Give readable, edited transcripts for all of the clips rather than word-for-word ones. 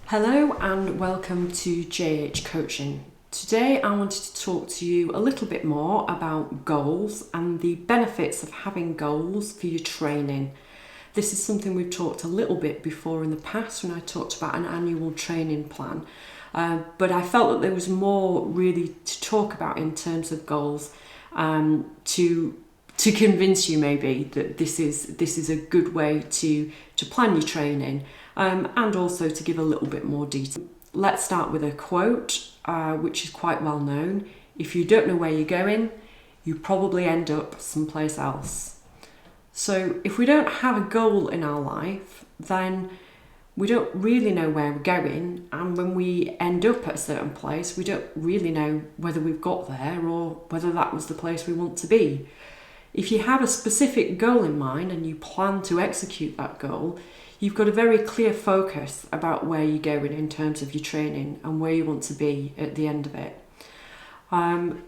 Hello and welcome to JH Coaching. Today I wanted to talk to you a little bit more about goals and the benefits of having goals for your training. This is something we've talked a little bit before in the past when I talked about an annual training plan. But I felt that there was more really to talk about in terms of goals to convince you maybe that this is a good way to plan your training and also to give a little bit more detail. Let's start with a quote which is quite well known. If you don't know where you're going, you probably end up someplace else. So if we don't have a goal in our life, then we don't really know where we're going, and when we end up at a certain place, we don't really know whether we've got there or whether that was the place we want to be. If you have a specific goal in mind and you plan to execute that goal, you've got a very clear focus about where you're going in terms of your training and where you want to be at the end of it.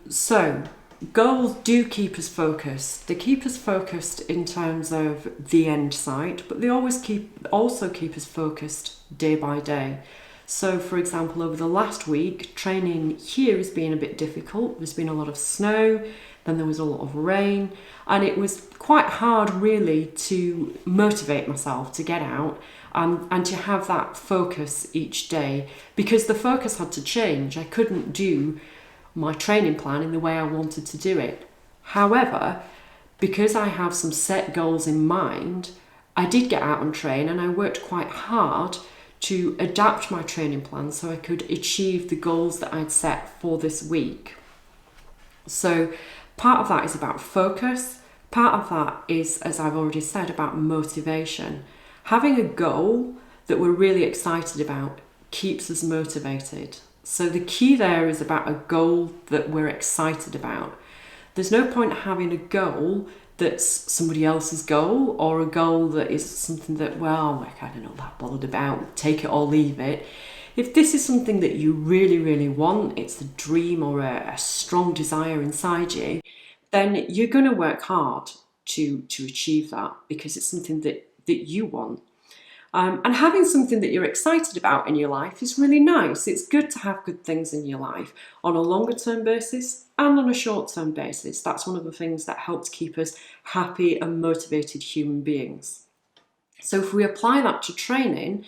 So goals do keep us focused. They keep us focused in terms of the end sight, but they also keep us focused day by day. So for example, over the last week, training here has been a bit difficult. There's been a lot of snow, then there was a lot of rain, and it was quite hard really to motivate myself to get out and to have that focus each day, because the focus had to change. I couldn't do my training plan in the way I wanted to do it. However, because I have some set goals in mind, I did get out and train, and I worked quite hard to adapt my training plan so I could achieve the goals that I'd set for this week. So part of that is about focus. Part of that is, as I've already said, about motivation. Having a goal that we're really excited about keeps us motivated. So the key there is about a goal that we're excited about. There's no point having a goal that's somebody else's goal, or a goal that is something that, well, I kind of not that bothered about, take it or leave it. If this is something that you really, really want, it's a dream or a strong desire inside you, then you're going to work hard to achieve that, because it's something that you want. And having something that you're excited about in your life is really nice. It's good to have good things in your life on a longer term basis and on a short term basis. That's one of the things that helps keep us happy and motivated human beings. So if we apply that to training,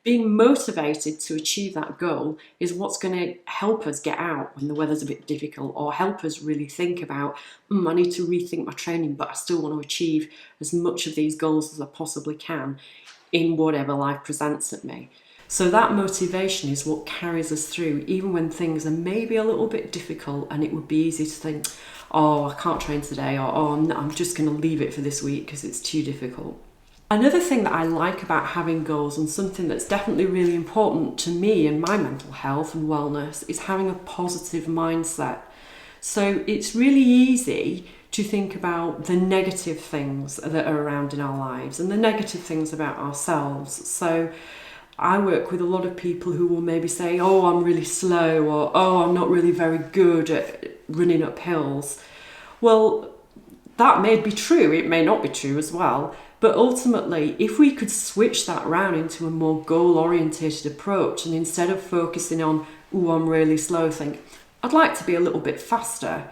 being motivated to achieve that goal is what's going to help us get out when the weather's a bit difficult, or help us really think about, I need to rethink my training, but I still want to achieve as much of these goals as I possibly can in whatever life presents at me. So that motivation is what carries us through, even when things are maybe a little bit difficult, and it would be easy to think, oh, I can't train today, or oh, I'm just going to leave it for this week because it's too difficult. Another thing that I like about having goals, and something that's definitely really important to me and my mental health and wellness, is having a positive mindset. So it's really easy to think about the negative things that are around in our lives and the negative things about ourselves. So I work with a lot of people who will maybe say, oh, I'm really slow, or oh, I'm not really very good at running up hills. Well, that may be true, it may not be true as well. But ultimately, if we could switch that around into a more goal-orientated approach, and instead of focusing on, oh, I'm really slow, think, I'd like to be a little bit faster.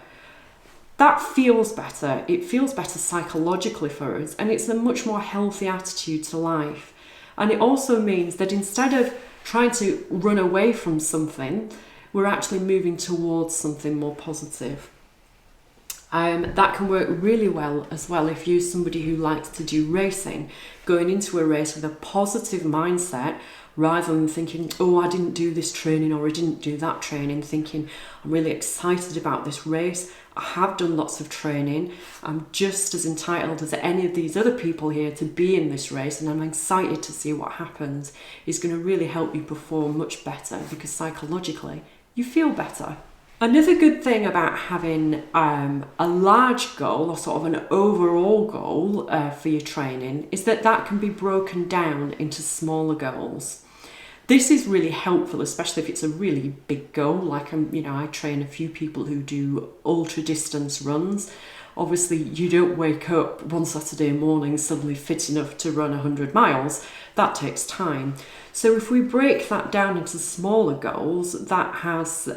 That feels better. It feels better psychologically for us, and it's a much more healthy attitude to life. And it also means that instead of trying to run away from something, we're actually moving towards something more positive. That can work really well as well if you're somebody who likes to do racing, going into a race with a positive mindset rather than thinking, oh, I didn't do this training or I didn't do that training, thinking, I'm really excited about this race, I have done lots of training, I'm just as entitled as any of these other people here to be in this race, and I'm excited to see what happens, is going to really help you perform much better, because psychologically you feel better. Another good thing about having a large goal, or sort of an overall goal for your training, is that can be broken down into smaller goals. This is really helpful, especially if it's a really big goal. Like I train a few people who do ultra distance runs, Obviously, you don't wake up one Saturday morning suddenly fit enough to run 100 miles. That takes time. So if we break that down into smaller goals, that has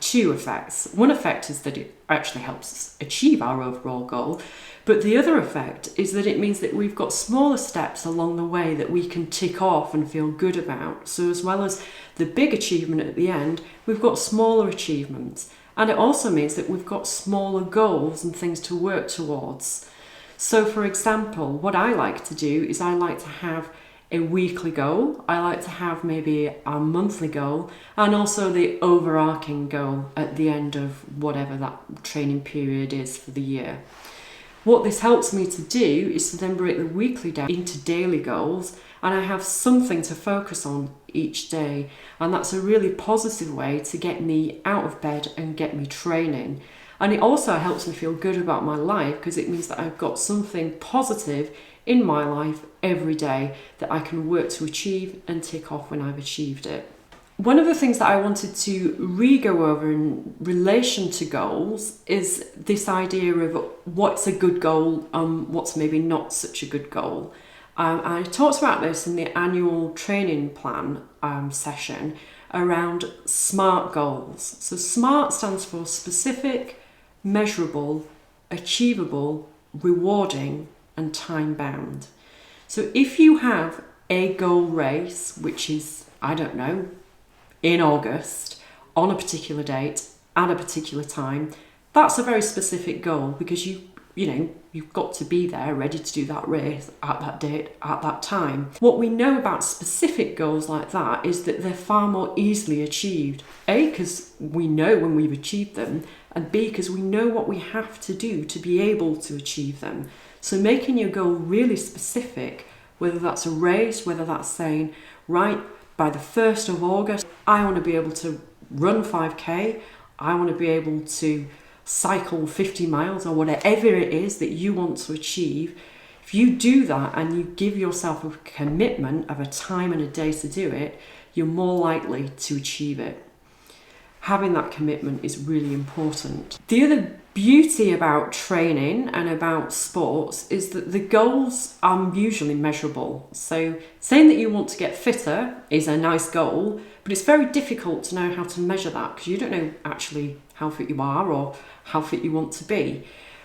two effects. One effect is that it actually helps us achieve our overall goal, but the other effect is that it means that we've got smaller steps along the way that we can tick off and feel good about. So as well as the big achievement at the end, we've got smaller achievements. And it also means that we've got smaller goals and things to work towards. So for example, what I like to do is I like to have a weekly goal. I like to have maybe a monthly goal and also the overarching goal at the end of whatever that training period is for the year. What this helps me to do is to then break the weekly down into daily goals, and I have something to focus on each day, and that's a really positive way to get me out of bed and get me training. And it also helps me feel good about my life because it means that I've got something positive in my life every day that I can work to achieve and tick off when I've achieved it. One of the things that I wanted to re-go over in relation to goals is this idea of what's a good goal and what's maybe not such a good goal. I talked about this in the annual training plan session around SMART goals. So SMART stands for specific, measurable, achievable, rewarding, and time-bound. So if you have a goal race, which is, I don't know, in August, on a particular date, at a particular time, that's a very specific goal because you've got to be there ready to do that race at that date, at that time. What we know about specific goals like that is that they're far more easily achieved. A, because we know when we've achieved them, and B, because we know what we have to do to be able to achieve them. So making your goal really specific, whether that's a race, whether that's saying, right, by the 1st of August, I want to be able to run 5K, I want to be able to cycle 50 miles or whatever it is that you want to achieve. If you do that and you give yourself a commitment of a time and a day to do it, you're more likely to achieve it. Having that commitment is really important. The other beauty about training and about sports is that the goals are usually measurable. So saying that you want to get fitter is a nice goal, but it's very difficult to know how to measure that because you don't know actually how fit you are or how fit you want to be.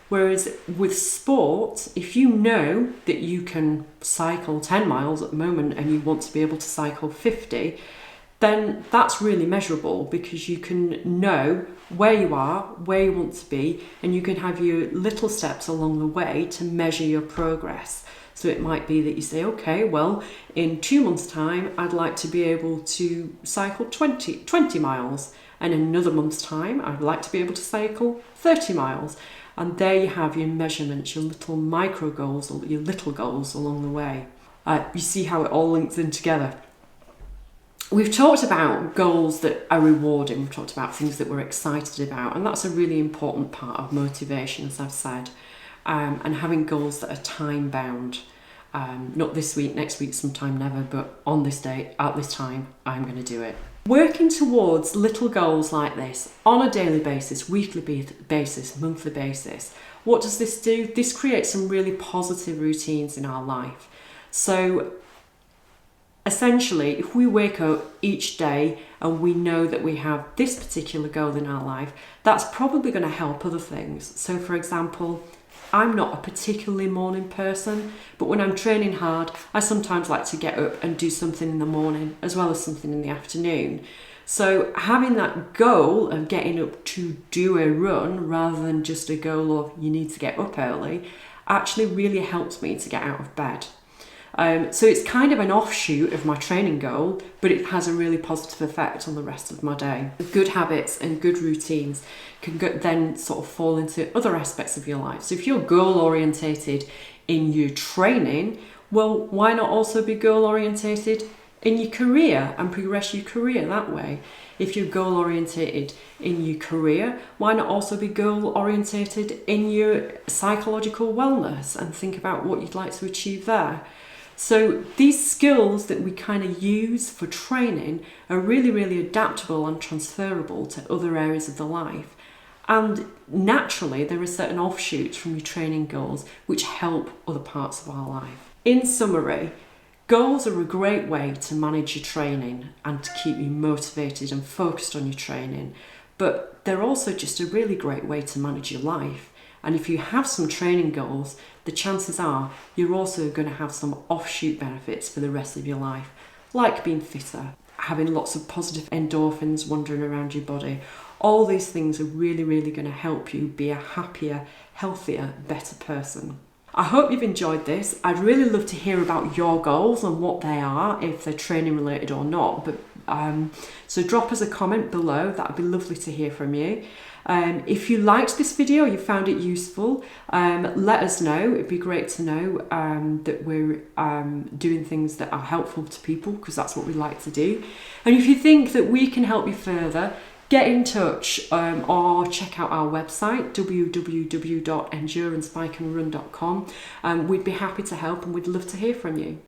Whereas with sport, if you know that you can cycle 10 miles at the moment and you want to be able to cycle 50, then that's really measurable because you can know where you are, where you want to be, and you can have your little steps along the way to measure your progress. So it might be that you say, okay, well, in 2 months' time, I'd like to be able to cycle 20 miles. And in another month's time, I'd like to be able to cycle 30 miles. And there you have your measurements, your little micro goals, or your little goals along the way. You see how it all links in together. We've talked about goals that are rewarding, we've talked about things that we're excited about, and that's a really important part of motivation, as I've said, and having goals that are time-bound. Not this week, next week, sometime never, but on this date, at this time, I'm going to do it. Working towards little goals like this on a daily basis, weekly basis, monthly basis, what does this do? This creates some really positive routines in our life. So essentially, if we wake up each day and we know that we have this particular goal in our life, that's probably going to help other things. So for example, I'm not a particularly morning person, but when I'm training hard, I sometimes like to get up and do something in the morning as well as something in the afternoon. So having that goal of getting up to do a run rather than just a goal of you need to get up early actually really helps me to get out of bed. So it's kind of an offshoot of my training goal, but it has a really positive effect on the rest of my day. Good habits and good routines can then sort of fall into other aspects of your life. So if you're goal orientated in your training, well, why not also be goal orientated in your career and progress your career that way? If you're goal orientated in your career, why not also be goal orientated in your psychological wellness and think about what you'd like to achieve there? So these skills that we kind of use for training are really, really adaptable and transferable to other areas of the life. And naturally, there are certain offshoots from your training goals which help other parts of our life. In summary, goals are a great way to manage your training and to keep you motivated and focused on your training, but they're also just a really great way to manage your life. And if you have some training goals, the chances are you're also going to have some offshoot benefits for the rest of your life, like being fitter, having lots of positive endorphins wandering around your body. All these things are really, really going to help you be a happier, healthier, better person. I hope you've enjoyed this. I'd really love to hear about your goals and what they are, if they're training related or not. But so drop us a comment below. That'd be lovely to hear from you. If you liked this video, you found it useful, let us know. It'd be great to know that we're doing things that are helpful to people, because that's what we like to do. And if you think that we can help you further, get in touch or check out our website, www.endurancebikerun.com. We'd be happy to help and we'd love to hear from you.